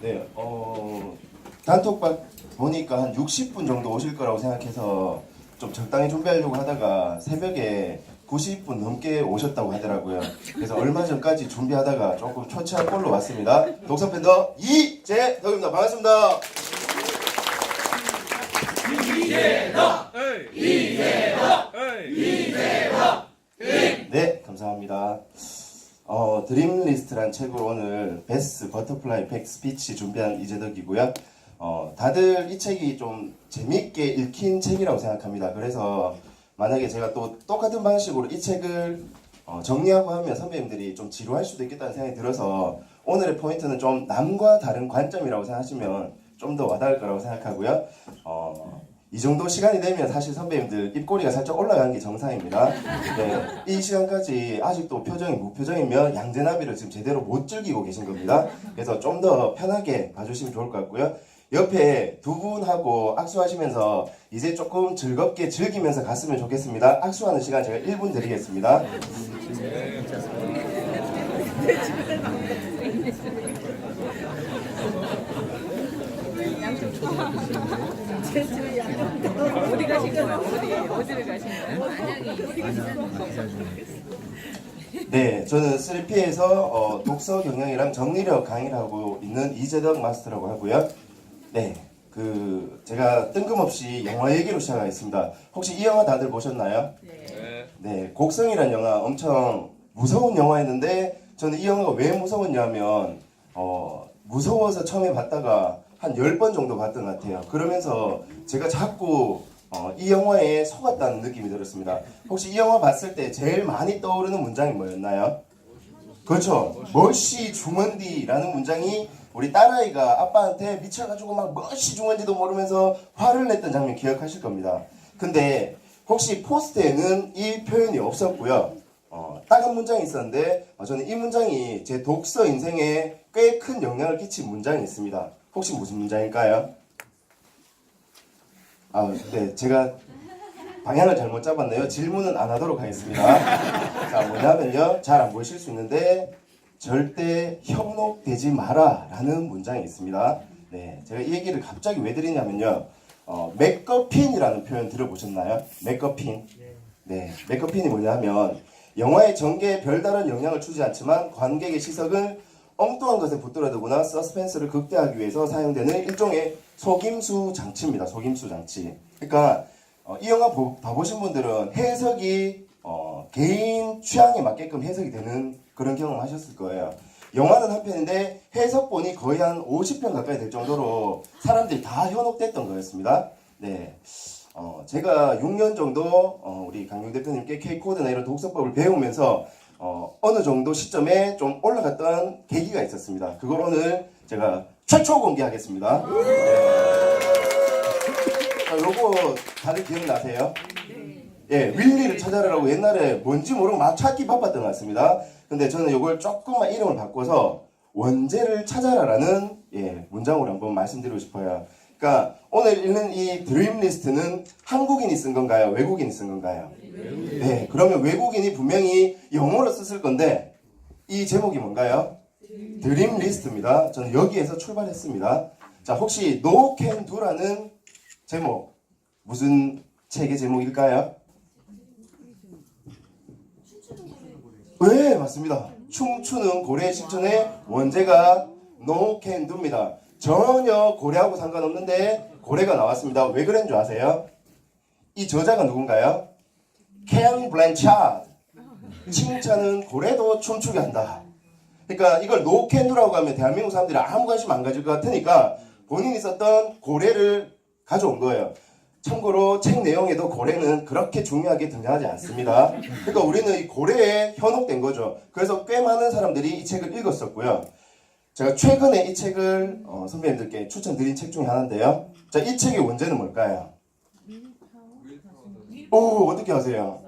네, 단톡방 보니까 한 60분 정도 오실 거라고 생각해서 좀 적당히 준비하려고 하다가 새벽에 90분 넘게 오셨다고 하더라고요. 그래서 얼마 전까지 준비하다가 조금 초췌한 꼴로 왔습니다. 독서팬더 이재덕입니다. 반갑습니다. 이재덕! 이재덕! 이재덕! 네, 감사합니다. 드림리스트란 책으로 오늘 베스트 버터플라이 팩 스피치 준비한 이재덕이고요. 다들 이 책이 좀 재밌게 읽힌 책이라고 생각합니다. 그래서 만약에 제가 또 똑같은 방식으로 이 책을 정리하고 하면 선배님들이 좀 지루할 수도 있겠다는 생각이 들어서 오늘의 포인트는 좀 남과 다른 관점이라고 생각하시면 좀 더 와닿을 거라고 생각하고요. 이 정도 시간이 되면 사실 선배님들 입꼬리가 살짝 올라가는 게 정상입니다. 네, 이 시간까지 아직도 표정이 무표정이면 양재나비를 지금 제대로 못 즐기고 계신 겁니다. 그래서 좀 더 편하게 봐주시면 좋을 것 같고요. 옆에 두 분하고 악수하시면서 이제 조금 즐겁게 즐기면서 갔으면 좋겠습니다. 악수하는 시간 제가 1분 드리겠습니다. 어디 가신 거예요? 어디를 가신 거예요? 네, 저는 3P에서 독서 경영이랑 정리력 강의를 하고 있는 이재덕 마스터라고 하고요. 네, 제가 뜬금없이 영화 얘기로 시작하겠습니다. 혹시 이 영화 다들 보셨나요? 네, 곡성이라는 영화 엄청 무서운 영화였는데 저는 이 영화가 왜 무서웠냐면 무서워서 처음에 봤다가 한 10번 정도 봤던 것 같아요. 그러면서 제가 자꾸 이 영화에 속았다는 느낌이 들었습니다. 혹시 이 영화 봤을 때 제일 많이 떠오르는 문장이 뭐였나요? 그렇죠. 멋시 중원디라는 문장이 우리 딸아이가 아빠한테 미쳐가지고 막 멋시 중원디도 모르면서 화를 냈던 장면 기억하실 겁니다. 근데 혹시 포스트에는 이 표현이 없었고요. 다른 문장이 있었는데 저는 이 문장이 제 독서 인생에 꽤 큰 영향을 끼친 문장이 있습니다. 혹시 무슨 문장일까요? 네, 제가 방향을 잘못 잡았네요. 질문은 안 하도록 하겠습니다. 자, 뭐냐면요. 잘 안 보이실 수 있는데 절대 현혹되지 마라 라는 문장이 있습니다. 네, 제가 이 얘기를 갑자기 왜 드리냐면요. 맥거핀이라는 표현 들어보셨나요? 맥거핀. 네, 맥거핀이 뭐냐면 영화의 전개에 별다른 영향을 주지 않지만 관객의 시선을 엉뚱한 것에 붙들어두거나 서스펜스를 극대화하기 위해서 사용되는 일종의 속임수 장치입니다. 속임수 장치. 그러니까 이 영화 봐보신 분들은 해석이 개인 취향에 맞게끔 해석이 되는 그런 경험 하셨을 거예요. 영화는 한 편인데 해석본이 거의 한 50편 가까이 될 정도로 사람들이 다 현혹됐던 거였습니다. 네. 제가 6년 정도 우리 강경 대표님께 K코드나 이런 독서법을 배우면서 어느 정도 시점에 좀 올라갔던 계기가 있었습니다. 그걸 오늘 제가 최초 공개하겠습니다. 네. 요거 다들 기억나세요? 예, 윌리를 찾아라라고 옛날에 뭔지 모르고 막 찾기 바빴던 것 같습니다. 근데 저는 요걸 조금만 이름을 바꿔서 원제를 찾아라라는 문장으로 한번 말씀드리고 싶어요. 그러니까 오늘 읽는 이 드림 리스트는 한국인이 쓴 건가요? 외국인이 쓴 건가요? 네, 그러면 외국인이 분명히 영어로 썼을 건데 이 제목이 뭔가요? 드림 리스트입니다. 저는 여기에서 출발했습니다. 자, 혹시 No Can Do라는 제목 무슨 책의 제목일까요? 네, 맞습니다. 춤추는 고래 실천의 원제가 No Can Do입니다. 전혀 고래하고 상관없는데 고래가 나왔습니다. 왜 그런 줄 아세요? 이 저자가 누군가요? 켄 블랜차드. 칭찬은 고래도 춤추게 한다. 그러니까 이걸 No Can Do라고 하면 대한민국 사람들이 아무 관심 안 가질 것 같으니까 본인이 썼던 고래를 가져온 거예요. 참고로 책 내용에도 고래는 그렇게 중요하게 등장하지 않습니다. 그러니까 우리는 이 고래에 현혹된 거죠. 그래서 꽤 많은 사람들이 이 책을 읽었었고요. 제가 최근에 이 책을 선배님들께 추천드린 책 중에 하나인데요. 자, 이 책의 원제는 뭘까요? 오, 어떻게 아세요?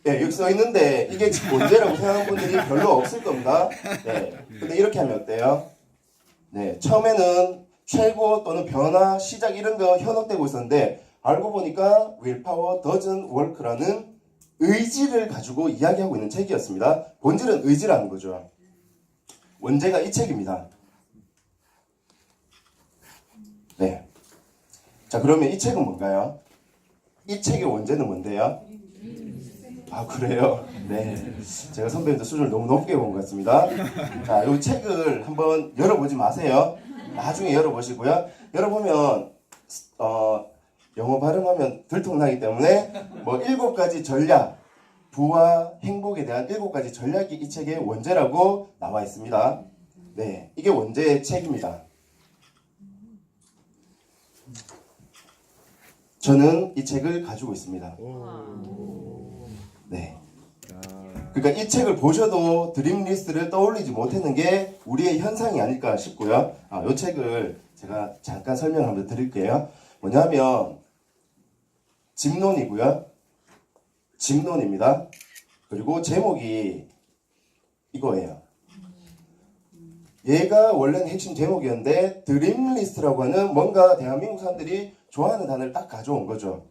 네, 여기 써 있는데 이게 지금 원제라고 생각하는 분들이 별로 없을 겁니다. 네, 근데 이렇게 하면 어때요? 네, 처음에는 최고 또는 변화, 시작 이런 거 현혹되고 있었는데 알고 보니까 willpower doesn't work라는 의지를 가지고 이야기하고 있는 책이었습니다. 본질은 의지라는 거죠. 원제가 이 책입니다. 자, 그러면 이 책은 뭔가요? 이 책의 원제는 뭔데요? 아, 그래요? 네. 제가 선배님들 수준을 너무 높게 본 것 같습니다. 자, 이 책을 한번 열어보지 마세요. 나중에 열어보시고요. 열어보면, 영어 발음하면 들통나기 때문에, 뭐, 7가지 전략, 부와 행복에 대한 7가지 전략이 이 책의 원제라고 나와 있습니다. 네. 이게 원제의 책입니다. 저는 이 책을 가지고 있습니다. 네. 그러니까 이 책을 보셔도 드림 리스트를 떠올리지 못했는 게 우리의 현상이 아닐까 싶고요. 이 책을 제가 잠깐 설명을 한번 드릴게요. 뭐냐면 집론이고요. 집론입니다. 그리고 제목이 이거예요. 얘가 원래는 핵심 제목이었는데 드림 리스트라고 하는 뭔가 대한민국 사람들이 좋아하는 단어를 딱 가져온 거죠.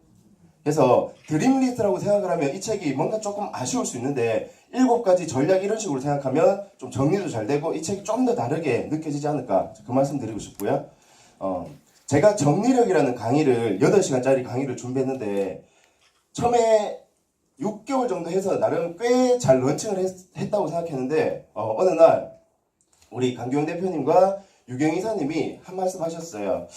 그래서 드림 리스트라고 생각을 하면 이 책이 뭔가 조금 아쉬울 수 있는데 7가지 전략 이런 식으로 생각하면 좀 정리도 잘 되고 이 책이 좀 더 다르게 느껴지지 않을까 그 말씀 드리고 싶고요. 제가 정리력이라는 강의를 8시간짜리 강의를 준비했는데 처음에 6개월 정도 해서 나름 꽤 잘 런칭을 했다고 생각했는데 어느 날 우리 강규영 대표님과 유경 이사님이 한 말씀 하셨어요.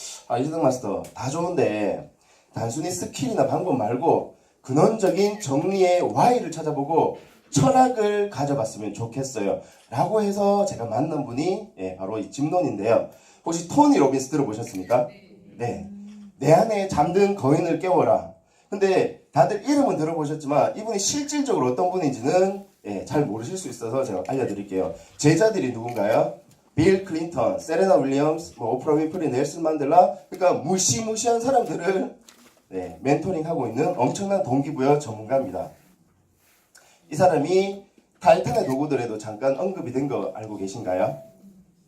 이재동 마스터 다 좋은데 단순히 스킬이나 방법 말고 근원적인 정리의 Y를 찾아보고 철학을 가져봤으면 좋겠어요. 라고 해서 제가 만난 분이 바로 이 집론인데요. 혹시 토니 로빈스 들어보셨습니까? 네. 내 안에 잠든 거인을 깨워라. 근데 다들 이름은 들어보셨지만 이분이 실질적으로 어떤 분인지는 잘 모르실 수 있어서 제가 알려드릴게요. 제자들이 누군가요? 빌 클린턴, 세레나 윌리엄스, 오프라 윈프리, 넬슨 만델라, 그러니까 무시무시한 사람들을 멘토링하고 있는 엄청난 동기부여 전문가입니다. 이 사람이 타이탄의 도구들에도 잠깐 언급이 된 거 알고 계신가요?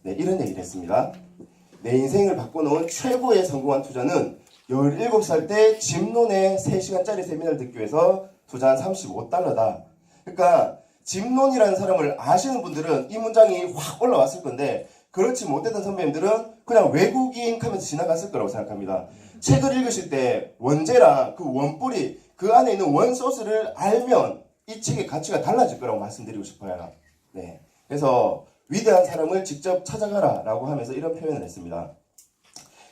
네, 이런 얘기를 했습니다. 내 인생을 바꿔놓은 최고의 성공한 투자는 17살 때 집론의 3시간짜리 세미나를 듣기 위해서 투자한 $35다. 그러니까 집론이라는 사람을 아시는 분들은 이 문장이 확 올라왔을 건데 그렇지 못했던 선배님들은 그냥 외국인 하면서 지나갔을 거라고 생각합니다. 책을 읽으실 때 원제랑 그 원뿌리 그 안에 있는 원소스를 알면 이 책의 가치가 달라질 거라고 말씀드리고 싶어요. 네. 그래서 위대한 사람을 직접 찾아가라 라고 하면서 이런 표현을 했습니다.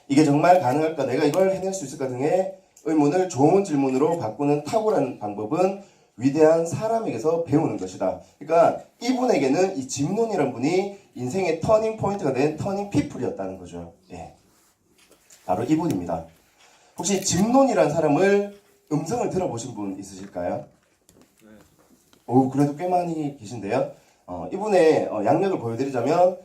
이게 정말 가능할까? 내가 이걸 해낼 수 있을까? 등의 의문을 좋은 질문으로 바꾸는 탁월한 방법은 위대한 사람에게서 배우는 것이다. 그러니까 이분에게는 이 집론이라는 분이 인생의 터닝 포인트가 된 터닝 피플이었다는 거죠. 예. 바로 이분입니다. 혹시 집론이라는 사람을 음성을 들어보신 분 있으실까요? 오, 그래도 꽤 많이 계신데요. 이분의 양력을 보여드리자면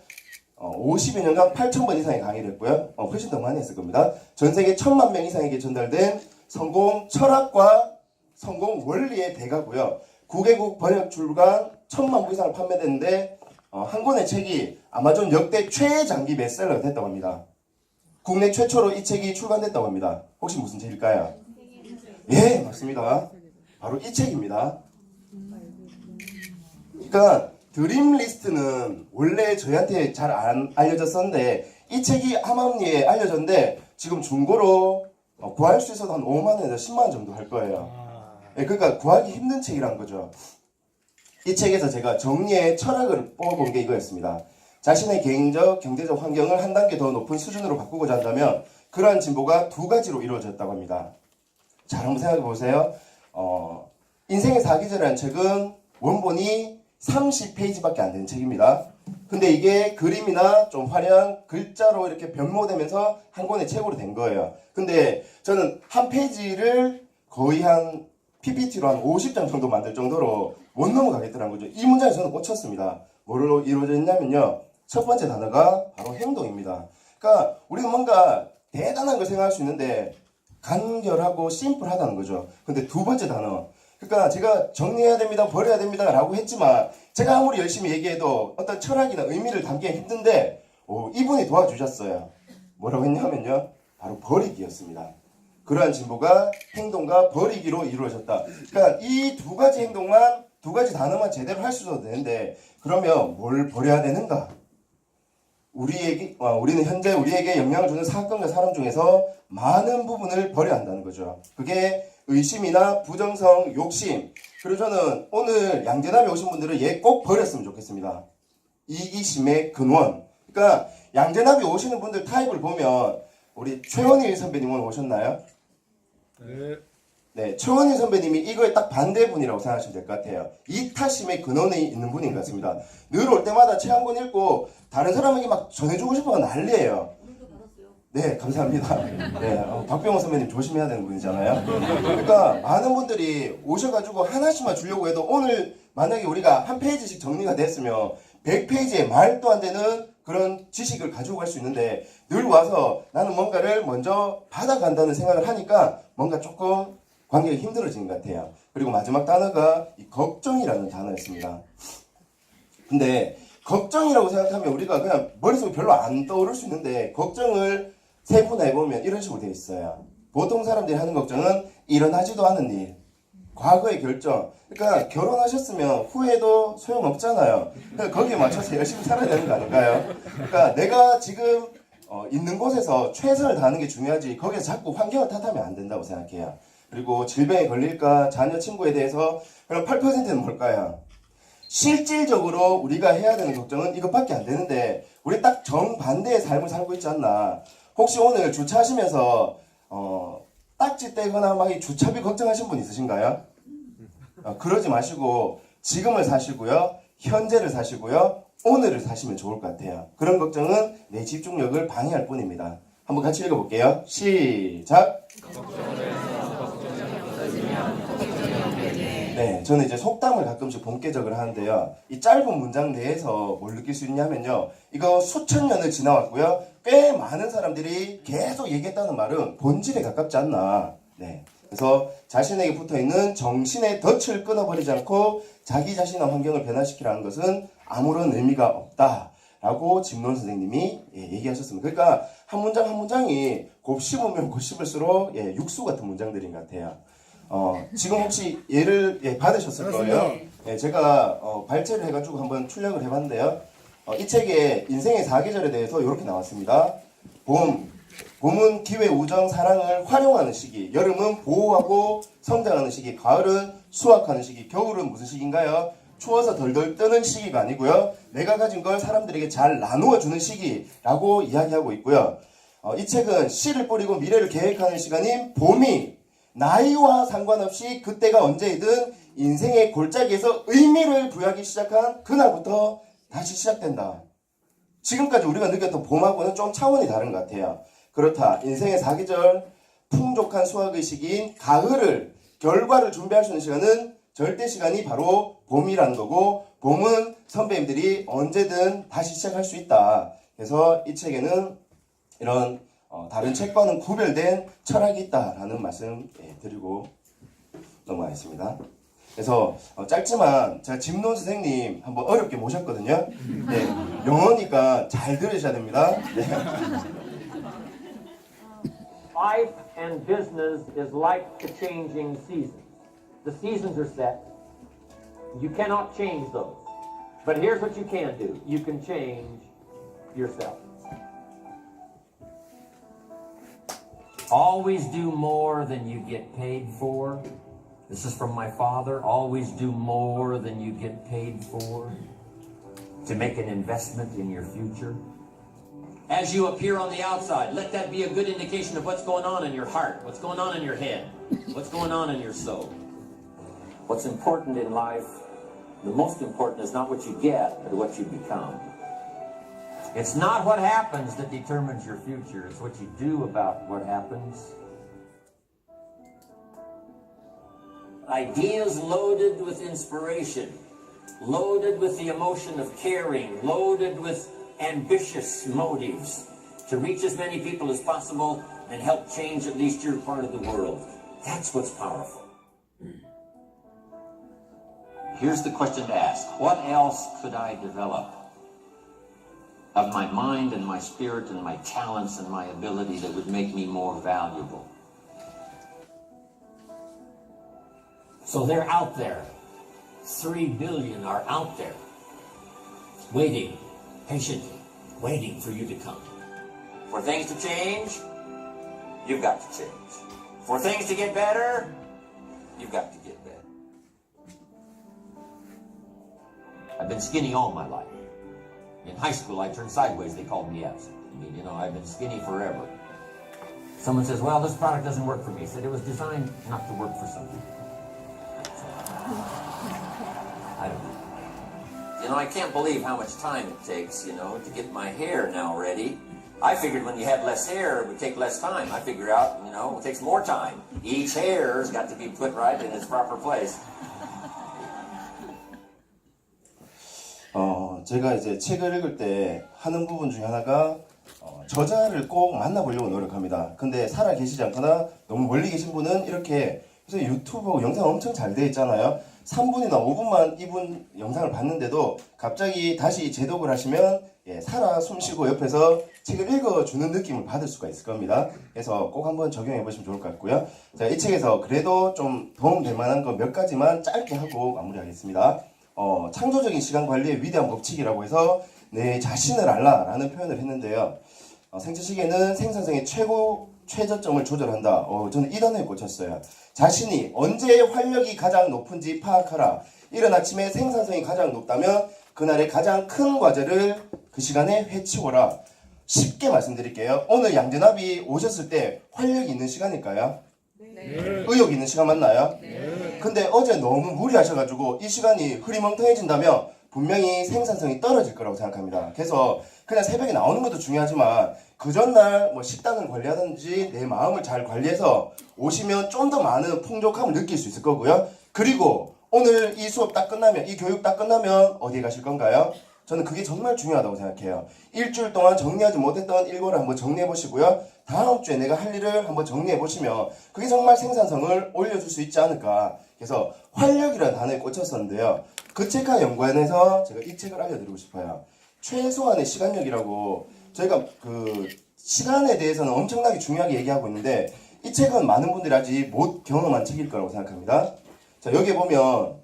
50여 년간 8,000번 이상의 강의를 했고요. 훨씬 더 많이 했을 겁니다. 전 세계 1,000만 명 이상에게 전달된 성공 철학과 성공 원리의 대가고요. 9개국 번역 출간 1,000만 부 이상을 판매됐는데 한 권의 책이 아마존 역대 최장기 베스트셀러가 됐다고 합니다. 국내 최초로 이 책이 출간됐다고 합니다. 혹시 무슨 책일까요? 예, 맞습니다. 바로 이 책입니다. 그러니까 드림 리스트는 원래 저희한테 잘 안 알려졌었는데 이 책이 암암리에 알려졌는데 지금 중고로 구할 수 있어도 한 5만 원에서 10만 원 정도 할 거예요. 네, 그러니까 구하기 힘든 책이란 거죠. 이 책에서 제가 정리의 철학을 뽑아본 게 이거였습니다. 자신의 개인적, 경제적 환경을 한 단계 더 높은 수준으로 바꾸고자 한다면 그러한 진보가 2가지로 이루어졌다고 합니다. 자, 한번 생각해 보세요. 인생의 사기절이라는 책은 원본이 30페이지밖에 안 되는 책입니다. 근데 이게 그림이나 좀 화려한 글자로 이렇게 변모되면서 한 권의 책으로 된 거예요. 근데 저는 한 페이지를 거의 한 PPT로 한 50장 정도 만들 정도로 못 넘어가겠더라는 거죠. 이 문장에 저는 꽂혔습니다. 뭐로 이루어져 있냐면요. 첫 번째 단어가 바로 행동입니다. 그러니까 우리가 뭔가 대단한 걸 생각할 수 있는데 간결하고 심플하다는 거죠. 근데 두 번째 단어. 그러니까 제가 정리해야 됩니다, 버려야 됩니다 라고 했지만 제가 아무리 열심히 얘기해도 어떤 철학이나 의미를 담기가 힘든데 이분이 도와주셨어요. 뭐라고 했냐면요. 바로 버리기였습니다. 그러한 진보가 행동과 버리기로 이루어졌다. 그러니까 이 2가지 행동만 2가지 단어만 제대로 할 수 있어도 되는데 그러면 뭘 버려야 되는가? 우리는 현재 우리에게 영향을 주는 사건과 사람 중에서 많은 부분을 버려야 한다는 거죠. 그게 의심이나 부정성, 욕심. 그리고 저는 오늘 양재남에 오신 분들은 얘 꼭 버렸으면 좋겠습니다. 이기심의 근원. 그러니까 양재남에 오시는 분들 타입을 보면 우리 최원일 선배님 오늘 오셨나요? 네. 네, 최원일 선배님이 이거에 딱 반대분이라고 생각하시면 될 것 같아요. 이타심의 근원이 있는 분인 것 같습니다. 늘 올 때마다 책 한 권 읽고 다른 사람에게 막 전해주고 싶어서 난리예요. 네, 감사합니다. 네, 박병호 선배님 조심해야 되는 분이잖아요. 그러니까 많은 분들이 오셔가지고 하나씩만 주려고 해도 오늘 만약에 우리가 한 페이지씩 정리가 됐으면 100페이지에 말도 안 되는 그런 지식을 가지고 갈 수 있는데 늘 와서 나는 뭔가를 먼저 받아간다는 생각을 하니까 뭔가 조금 관계가 힘들어지는 것 같아요. 그리고 마지막 단어가 이 걱정이라는 단어였습니다. 근데 걱정이라고 생각하면 우리가 그냥 머릿속에 별로 안 떠오를 수 있는데 걱정을 세분화해보면 이런 식으로 되어 있어요. 보통 사람들이 하는 걱정은 일어나지도 않은 일, 과거의 결정. 그러니까 결혼하셨으면 후회도 소용없잖아요. 그러니까 거기에 맞춰서 열심히 살아야 되는 거 아닐까요? 그러니까 내가 지금 있는 곳에서 최선을 다하는 게 중요하지 거기서 자꾸 환경을 탓하면 안 된다고 생각해요. 그리고 질병에 걸릴까 자녀 친구에 대해서 그럼 8%는 뭘까요? 실질적으로 우리가 해야 되는 걱정은 이것밖에 안 되는데 우리 딱 정반대의 삶을 살고 있지 않나. 혹시 오늘 주차하시면서 딱지 떼거나 막 이 주차비 걱정하신 분 있으신가요? 그러지 마시고 지금을 사시고요, 현재를 사시고요, 오늘을 사시면 좋을 것 같아요. 그런 걱정은 내 집중력을 방해할 뿐입니다. 한번 같이 읽어볼게요. 시작. 네, 저는 이제 속담을 가끔씩 본격적으로 하는데요. 이 짧은 문장 내에서 뭘 느낄 수 있냐면요. 이거 수천 년을 지나왔고요. 꽤 많은 사람들이 계속 얘기했다는 말은 본질에 가깝지 않나. 네. 그래서 자신에게 붙어있는 정신의 덫을 끊어버리지 않고 자기 자신의 환경을 변화시키라는 것은 아무런 의미가 없다. 라고 진론 선생님이 얘기하셨습니다. 그러니까 한 문장 한 문장이 곱씹으면 곱씹을수록 육수 같은 문장들인 것 같아요. 지금 혹시 예를 받으셨을 거예요. 제가 발췌를 해가지고 한번 출력을 해봤는데요. 이 책에 인생의 4계절에 대해서 이렇게 나왔습니다. 봄은 기회, 우정, 사랑을 활용하는 시기. 여름은 보호하고 성장하는 시기. 가을은 수확하는 시기. 겨울은 무슨 시기인가요? 추워서 덜덜 뜨는 시기가 아니고요. 내가 가진 걸 사람들에게 잘 나누어 주는 시기라고 이야기하고 있고요. 이 책은 씨를 뿌리고 미래를 계획하는 시간인 봄이 나이와 상관없이 그때가 언제이든 인생의 골짜기에서 의미를 부여하기 시작한 그날부터 다시 시작된다. 지금까지 우리가 느꼈던 봄하고는 좀 차원이 다른 것 같아요. 그렇다. 인생의 4계절 풍족한 수확의 시기인 가을을 결과를 준비할 수 있는 시간은 절대 시간이 바로 봄이라는 거고 봄은 선배님들이 언제든 다시 시작할 수 있다. 그래서 이 책에는 이런 다른 책과는 구별된 철학이 있다라는 말씀 드리고 넘어가겠습니다. 그래서 짧지만 제가 집론 선생님 한번 어렵게 모셨거든요. 네, 영어니까 잘 들으셔야 됩니다. 네. Life and business is like the changing seasons. The seasons are set. You cannot change those. But here's what you can do. You can change yourself. Always do more than you get paid for. This is from my father. Always do more than you get paid for. To make an investment in your future. As you appear on the outside, let that be a good indication of what's going on in your heart, what's going on in your head, what's going on in your soul. What's important in life, the most important is not what you get, but what you become. It's not what happens that determines your future, it's what you do about what happens. Ideas loaded with inspiration, loaded with the emotion of caring, loaded with ambitious motives to reach as many people as possible and help change at least your part of the world. That's what's powerful. Here's the question to ask. What else could I develop of my mind and my spirit and my talents and my ability that would make me more valuable? So they're out there. 3 billion are out there, waiting patiently waiting for you to come. For things to change, you've got to change. For things to get better, you've got to get better. I've been skinny all my life. In high school, I turned sideways. They called me absent. I mean, you know, I've been skinny forever. Someone says, well, this product doesn't work for me. I said, it was designed not to work for some people. I don't know. You know, I can't believe how much time it takes, you know, to get my hair now ready. I figured when you had less hair, it would take less time. I figure out, you know, it takes more time. Each hair's got to be put right in its proper place. 제가 이제 책을 읽을 때 하는 부분 중에 하나가 저자를 꼭 만나보려고 노력합니다. 근데 살아 계시지 않거나 너무 멀리 계신 분은 이렇게 그래서 유튜브 영상 엄청 잘 돼 있잖아요. 3분이나 5분만 이분 영상을 봤는데도 갑자기 다시 재독을 하시면 살아 숨쉬고 옆에서 책을 읽어주는 느낌을 받을 수가 있을 겁니다. 그래서 꼭 한번 적용해 보시면 좋을 것 같고요. 자, 이 책에서 그래도 좀 도움될 만한 거 몇 가지만 짧게 하고 마무리하겠습니다. 창조적인 시간 관리의 위대한 법칙이라고 해서 내 자신을 알라라는 표현을 했는데요. 생체시계는 생산성의 최저점을 조절한다. 저는 이 단어에 꽂혔어요. 자신이 언제 활력이 가장 높은지 파악하라. 이른 아침에 생산성이 가장 높다면 그날의 가장 큰 과제를 그 시간에 해치워라. 쉽게 말씀드릴게요. 오늘 양재나비 오셨을 때 활력이 있는 시간일까요? 네. 의욕 있는 시간 맞나요? 네. 근데 어제 너무 무리하셔가지고 이 시간이 흐리멍텅해진다면 분명히 생산성이 떨어질 거라고 생각합니다. 그래서 그냥 새벽에 나오는 것도 중요하지만 그 전날 뭐 식단을 관리하든지 내 마음을 잘 관리해서 오시면 좀 더 많은 풍족함을 느낄 수 있을 거고요. 그리고 오늘 이 수업 딱 끝나면, 이 교육 딱 끝나면 어디에 가실 건가요? 저는 그게 정말 중요하다고 생각해요. 일주일 동안 정리하지 못했던 일과를 한번 정리해 보시고요. 다음 주에 내가 할 일을 한번 정리해 보시면 그게 정말 생산성을 올려줄 수 있지 않을까. 그래서 활력이라는 단어에 꽂혔었는데요. 그 책과 연관해서 제가 이 책을 알려드리고 싶어요. 최소한의 시간력이라고 저희가 그 시간에 대해서는 엄청나게 중요하게 얘기하고 있는데 이 책은 많은 분들이 아직 못 경험한 책일 거라고 생각합니다. 자, 여기에 보면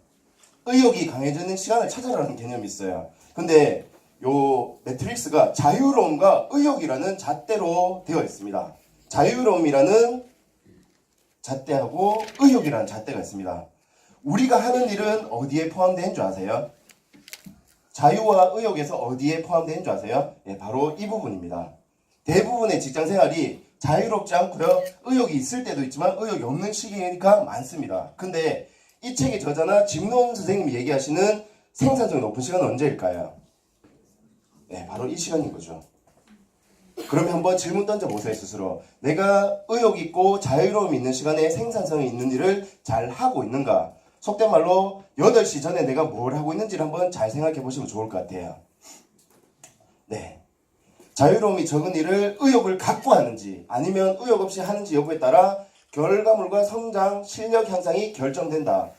의욕이 강해지는 시간을 찾아라는 개념이 있어요. 근데 요 매트릭스가 자유로움과 의욕이라는 잣대로 되어 있습니다. 자유로움이라는 잣대하고 의욕이라는 잣대가 있습니다. 우리가 하는 일은 어디에 포함되는 줄 아세요? 자유와 의욕에서 어디에 포함되는 줄 아세요? 네, 바로 이 부분입니다. 대부분의 직장 생활이 자유롭지 않고요. 의욕이 있을 때도 있지만 의욕이 없는 시기가 많습니다. 근데 이 책의 저자나 김노은 선생님이 얘기하시는 생산성이 높은 시간은 언제일까요? 네, 바로 이 시간인 거죠. 그러면 한번 질문 던져보세요, 스스로. 내가 의욕 있고 자유로움이 있는 시간에 생산성이 있는 일을 잘 하고 있는가? 속된 말로 8시 전에 내가 뭘 하고 있는지를 한번 잘 생각해 보시면 좋을 것 같아요. 네. 자유로움이 적은 일을 의욕을 갖고 하는지 아니면 의욕 없이 하는지 여부에 따라 결과물과 성장, 실력 향상이 결정된다.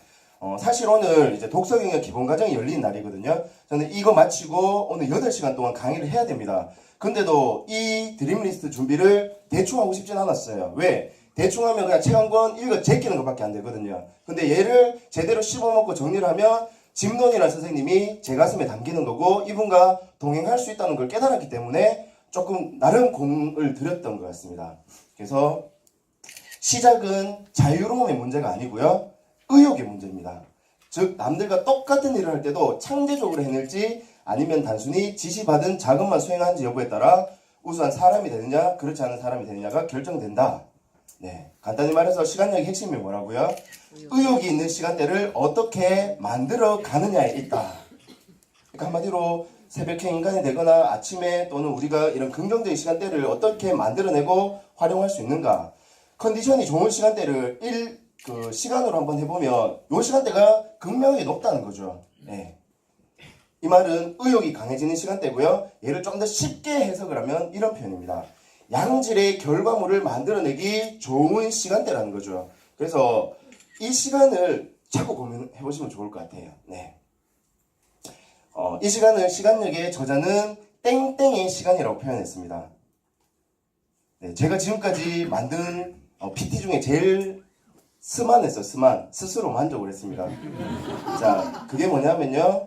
사실 오늘 이제 독서 경력 기본 과정이 열리는 날이거든요. 저는 이거 마치고 오늘 8시간 동안 강의를 해야 됩니다. 근데도 이 드림리스트 준비를 대충 하고 싶진 않았어요. 왜? 대충 하면 그냥 책 한 권 읽어 제끼는 것밖에 안 되거든요. 근데 얘를 제대로 씹어먹고 정리를 하면 짐론이라는 선생님이 제 가슴에 담기는 거고 이분과 동행할 수 있다는 걸 깨달았기 때문에 조금 나름 공을 들였던 것 같습니다. 그래서 시작은 자유로움의 문제가 아니고요. 의욕의 문제입니다. 즉 남들과 똑같은 일을 할 때도 창제적으로 해낼지 아니면 단순히 지시받은 작업만 수행하는지 여부에 따라 우수한 사람이 되느냐 그렇지 않은 사람이 되느냐가 결정된다. 네, 간단히 말해서 시간력의 핵심이 뭐라고요? 의욕이 있는 시간대를 어떻게 만들어 가느냐에 있다. 그러니까 한마디로 새벽에 인간이 되거나 아침에 또는 우리가 이런 긍정적인 시간대를 어떻게 만들어내고 활용할 수 있는가. 컨디션이 좋은 시간대를 시간으로 한번 해보면 이 시간대가 극명하게 높다는 거죠. 네. 이 말은 의욕이 강해지는 시간대고요. 얘를 좀 더 쉽게 해석을 하면 이런 표현입니다. 양질의 결과물을 만들어내기 좋은 시간대라는 거죠. 그래서 이 시간을 자꾸 고민해 보시면 좋을 것 같아요. 네. 이 시간을 시간력의 저자는 땡땡의 시간이라고 표현했습니다. 네, 제가 지금까지 만든 PT 중에 제일 스스로 만족을 했습니다. 자, 그게 뭐냐면요.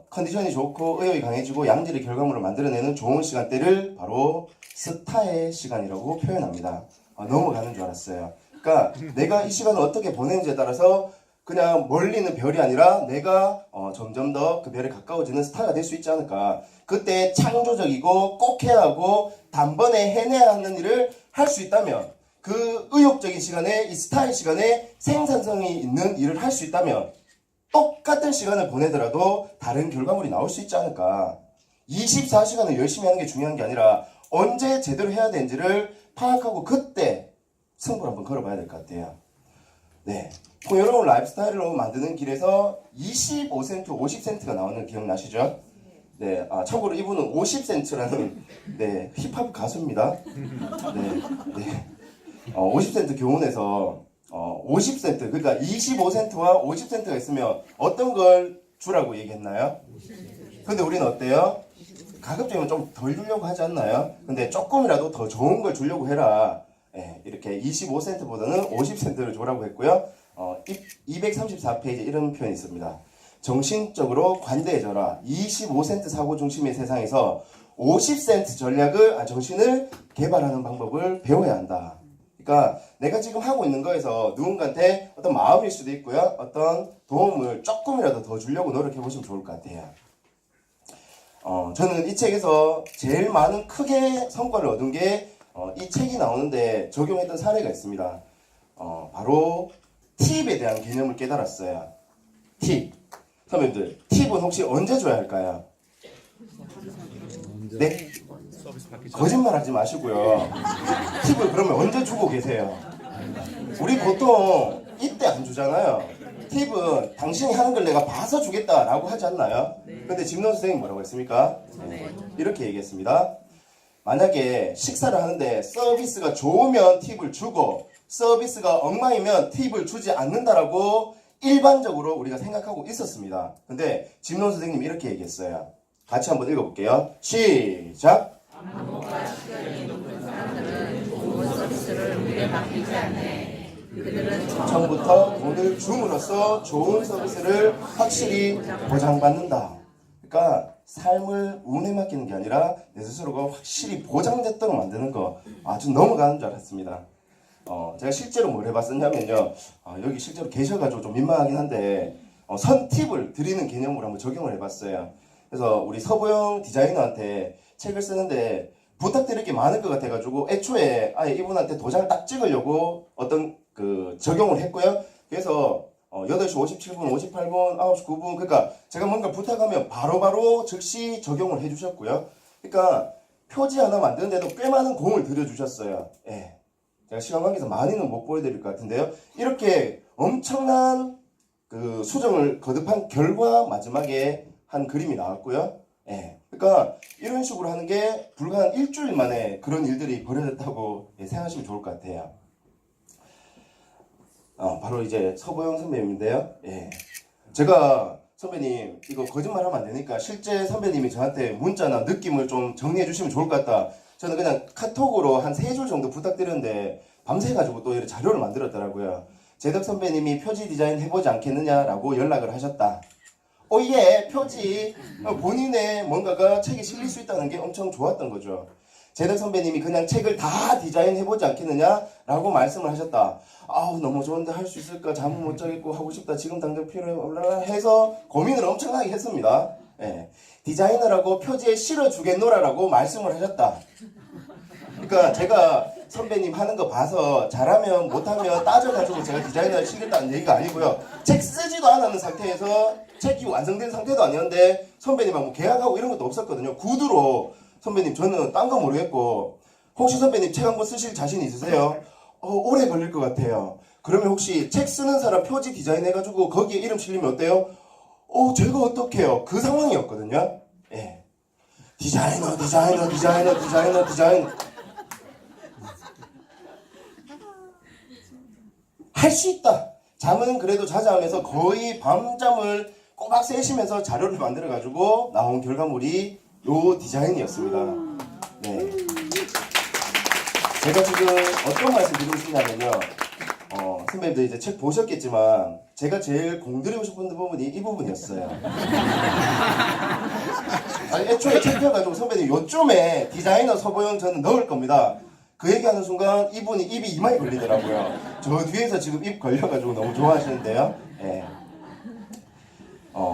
컨디션이 좋고 의욕이 강해지고 양질의 결과물을 만들어내는 좋은 시간대를 바로 스타의 시간이라고 표현합니다. 넘어가는 줄 알았어요. 그러니까 내가 이 시간을 어떻게 보내는지에 따라서 그냥 멀리 있는 별이 아니라 내가 점점 더 그 별에 가까워지는 스타가 될 수 있지 않을까. 그때 창조적이고 꼭 해야 하고 단번에 해내야 하는 일을 할 수 있다면, 그 의욕적인 시간에, 이 스타의 시간에 생산성이 있는 일을 할 수 있다면 똑같은 시간을 보내더라도 다른 결과물이 나올 수 있지 않을까. 24시간을 열심히 하는 게 중요한 게 아니라 언제 제대로 해야 되는지를 파악하고 그때 승부를 한번 걸어봐야 될 것 같아요. 네. 여러분 라이프스타일로 만드는 길에서 25센트, 50센트가 나오는 기억나시죠? 네. 참고로 이분은 50센트라는 네, 힙합 가수입니다. 네. 50센트 교훈에서 50센트, 그러니까 25센트와 50센트가 있으면 어떤 걸 주라고 얘기했나요? 근데 우리는 어때요? 가급적이면 좀 덜 주려고 하지 않나요? 근데 조금이라도 더 좋은 걸 주려고 해라. 예, 이렇게 25센트보다는 50센트를 주라고 했고요. 234페이지에 이런 표현이 있습니다. 정신적으로 관대해져라. 25센트 사고 중심의 세상에서 50센트 전략을, 정신을 개발하는 방법을 배워야 한다. 그러니까 내가 지금 하고 있는 거에서 누군가한테 어떤 마음일 수도 있고요. 어떤 도움을 조금이라도 더 주려고 노력해 보시면 좋을 것 같아요. 저는 이 책에서 제일 많은 크게 성과를 얻은 게 이 책이 나오는데 적용했던 사례가 있습니다. 바로 팁에 대한 개념을 깨달았어요. 팁. 선배님들, 팁은 혹시 언제 줘야 할까요? 네? 거짓말 하지 마시고요. 팁을 그러면 언제 주고 계세요? 우리 보통 이때 안 주잖아요. 팁은 당신이 하는 걸 내가 봐서 주겠다라고 하지 않나요? 근데 집론 선생님이 뭐라고 했습니까? 이렇게 얘기했습니다. 만약에 식사를 하는데 서비스가 좋으면 팁을 주고 서비스가 엉망이면 팁을 주지 않는다라고 일반적으로 우리가 생각하고 있었습니다. 근데 집론 선생님이 이렇게 얘기했어요. 같이 한번 읽어볼게요. 시작! 안목과 식견이 높은 사람들은 좋은 서비스를 우리에 맡기지 않네. 그들은 처음부터 돈을 줌으로써 좋은 서비스를 확실히 보장받는다. 그러니까 삶을 운에 맡기는 게 아니라 내 스스로가 확실히 보장됐도록 만드는 거. 좀 넘어가는 줄 알았습니다. 제가 실제로 뭘 해봤었냐면요. 여기 실제로 계셔가지고 좀 민망하긴 한데 선팁을 드리는 개념으로 한번 적용을 해봤어요. 그래서 우리 서보영 디자이너한테 책을 쓰는데 부탁드릴 게 많을 것 같아가지고 애초에 아예 이분한테 도장을 딱 찍으려고 적용을 했고요. 그래서 8시 57분, 58분, 9시 9분, 그러니까 제가 뭔가 부탁하면 바로바로 즉시 적용을 해주셨고요. 그러니까 표지 하나 만드는데도 꽤 많은 공을 들여주셨어요. 예. 제가 시간 관계에서 많이는 못 보여드릴 것 같은데요. 이렇게 엄청난 수정을 거듭한 결과 마지막에 한 그림이 나왔고요. 예. 그러니까 이런 식으로 하는 게 불과 한 일주일 만에 그런 일들이 벌어졌다고 생각하시면 좋을 것 같아요. 바로 이제 서보영 선배님인데요. 예. 제가 선배님 이거 거짓말하면 안 되니까 실제 선배님이 저한테 문자나 느낌을 좀 정리해 주시면 좋을 것 같다. 저는 그냥 카톡으로 한 3줄 정도 부탁드렸는데 밤새가지고 또 이렇게 자료를 만들었더라고요. 재덕 선배님이 표지 디자인 해보지 않겠느냐라고 연락을 하셨다. 예, 표지. 본인의 뭔가가 책에 실릴 수 있다는 게 엄청 좋았던 거죠. 재덕 선배님이 그냥 책을 다 디자인해보지 않겠느냐라고 말씀을 하셨다. 너무 좋은데 할 수 있을까? 잠은 못 자겠고 하고 싶다. 지금 당장 필요해. 해서 고민을 엄청나게 했습니다. 예. 디자이너라고 표지에 실어주겠노라라고 말씀을 하셨다. 그러니까 제가 선배님 하는 거 봐서 잘하면 못하면 따져가지고 제가 디자이너를 시켰다는 얘기가 아니고요. 책 쓰지도 않았는 상태에서 책이 완성된 상태도 아니었는데 선배님하고 뭐 계약하고 이런 것도 없었거든요. 구두로 선배님 저는 딴 거 모르겠고 혹시 선배님 책 한 권 쓰실 자신 있으세요? 오래 걸릴 것 같아요. 그러면 혹시 책 쓰는 사람 표지 디자인 해가지고 거기에 이름 실리면 어때요? 제가 어떡해요? 그 상황이었거든요. 예. 디자이너. 할 수 있다. 잠은 그래도 자자하면서 거의 밤잠을 꼬박 새시면서 자료를 만들어가지고 나온 결과물이 요 디자인이었습니다. 네. 제가 지금 어떤 말씀 드리고 싶냐면요. 선배님들 이제 책 보셨겠지만 제가 제일 공들이고 싶은 부분이 이 부분이었어요. 아니, 애초에 책 펴가지고 선배님 요쯤에 디자이너 서보영 저는 넣을 겁니다. 그 얘기하는 순간 이분이 입이 이마에 걸리더라고요. 저 뒤에서 지금 입 걸려가지고 너무 좋아하시는데요. 예.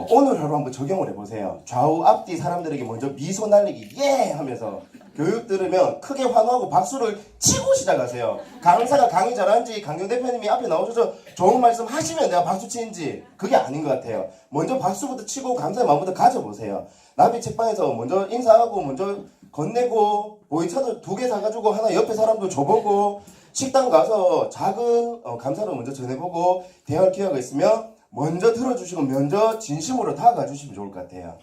오늘 하루 한번 적용을 해보세요. 좌우 앞뒤 사람들에게 먼저 미소 날리기 예 하면서 교육 들으면 크게 환호하고 박수를 치고 시작하세요. 강사가 강의 잘하는지 강경 대표님이 앞에 나오셔서 좋은 말씀 하시면 내가 박수 치는지 그게 아닌 것 같아요. 먼저 박수부터 치고 감사의 마음부터 가져보세요. 나비 책방에서 먼저 인사하고 먼저 건네고 보이차도 2개 사가지고 하나 옆에 사람도 줘보고 식당 가서 작은 감사를 먼저 전해보고 대화할 기회가 있으면 먼저 들어주시고 먼저 진심으로 다가가 주시면 좋을 것 같아요.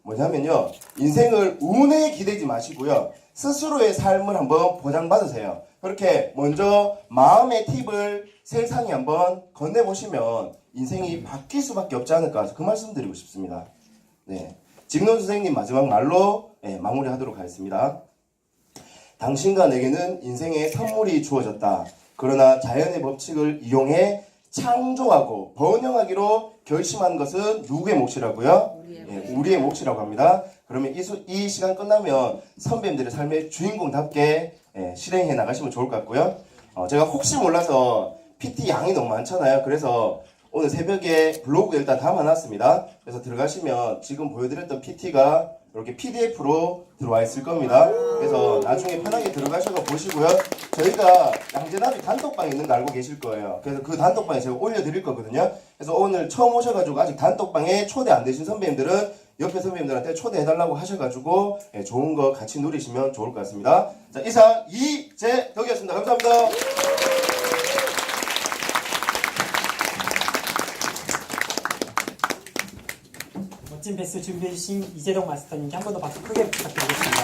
뭐냐면요, 인생을 운에 기대지 마시고요, 스스로의 삶을 한번 보장받으세요. 그렇게 먼저 마음의 팁을 세상에 한번 건네보시면 인생이 바뀔 수밖에 없지 않을까 그 말씀 드리고 싶습니다. 네, 직노 선생님 마지막 말로 마무리하도록 하겠습니다. 당신과 내게는 인생의 선물이 주어졌다. 그러나 자연의 법칙을 이용해 창조하고 번영하기로 결심한 것은 누구의 몫이라고요? 우리의 몫이라고 합니다. 그러면 이 시간 끝나면 선배님들의 삶의 주인공답게 실행해 나가시면 좋을 것 같고요. 제가 혹시 몰라서 PT 양이 너무 많잖아요. 그래서 오늘 새벽에 블로그에 일단 담아놨습니다. 그래서 들어가시면 지금 보여드렸던 PT가 이렇게 PDF로 들어와 있을 겁니다. 그래서 나중에 편하게 들어가셔서 보시고요. 저희가 양재나비 단톡방에 있는 거 알고 계실 거예요. 그래서 그 단톡방에 제가 올려드릴 거거든요. 그래서 오늘 처음 오셔가지고 아직 단톡방에 초대 안 되신 선배님들은 옆에 선배님들한테 초대해달라고 하셔가지고 좋은 거 같이 누리시면 좋을 것 같습니다. 자, 이상 이재덕이었습니다. 감사합니다. 멋진 베스 준비해주신 이재동 마스터님께 한 번 더 박수 크게 부탁드리겠습니다.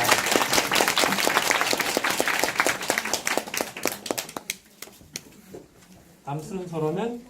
다음 순서로는